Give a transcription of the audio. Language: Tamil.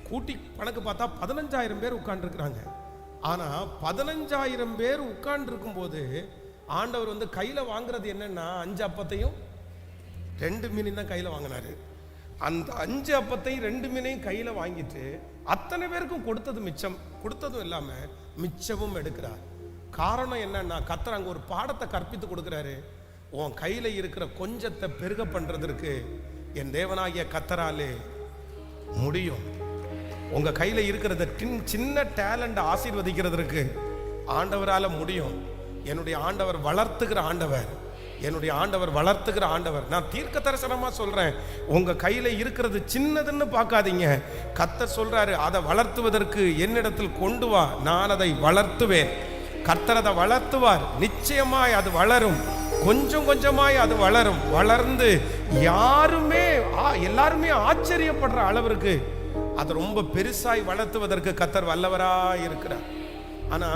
கூட்டி கணக்கு பார்த்தா 15,000 பேர் உட்கார்ந்துருக்கிறாங்க. ஆனா 15,000 பேர் உட்கார்ந்து இருக்கும் போது ஆண்டவர் வந்து கையில வாங்குறது என்னன்னா 5 அப்பத்தையும் 2 மீனையும் தான் கையில வாங்கினாரு. அந்த 5 அப்பத்தையும் 2 மீனையும் கையில வாங்கிட்டு அத்தனை பேருக்கும் கொடுத்தது மிச்சம், கொடுத்ததும் இல்லாம மிச்சமும் எடுக்கிறார். காரணம் என்னன்னா கர்த்தர் அங்க ஒரு பாடத்தை கற்பித்து கொடுக்கிறாரு. உன் கையில இருக்கிற கொஞ்சத்தை பெருக பண்றதற்கு என் தேவனாகிய கர்த்தராலே முடியும். உங்க கையில இருக்கிறத சின்ன டேலண்ட் ஆசீர்வதிக்கிறதுக்கு ஆண்டவரால முடியும். என்னுடைய ஆண்டவர் வளர்த்துகிற ஆண்டவர், என்னுடைய ஆண்டவர் வளர்த்துகிற ஆண்டவர். நான் தீர்க்க தரிசனமா சொல்றேன், உங்க கையில இருக்கிறது சின்னதுன்னு பார்க்காதீங்க. கர்த்தர் சொல்றாரு, அதை வளர்த்துவதற்கு என்னிடத்தில் கொண்டு வா, நான் அதை வளர்த்துவேன். கர்த்தர் அதை வளர்த்துவார். நிச்சயமாய் அது வளரும், கொஞ்சம் கொஞ்சமாய் அது வளரும். வளர்ந்து எல்லாருமே ஆச்சரியப்படுற அளவிற்கு அது ரொம்ப பெருசாய் வளர்த்துவதற்கு கர்த்தர் வல்லவராய் இருக்கிறார். ஆனா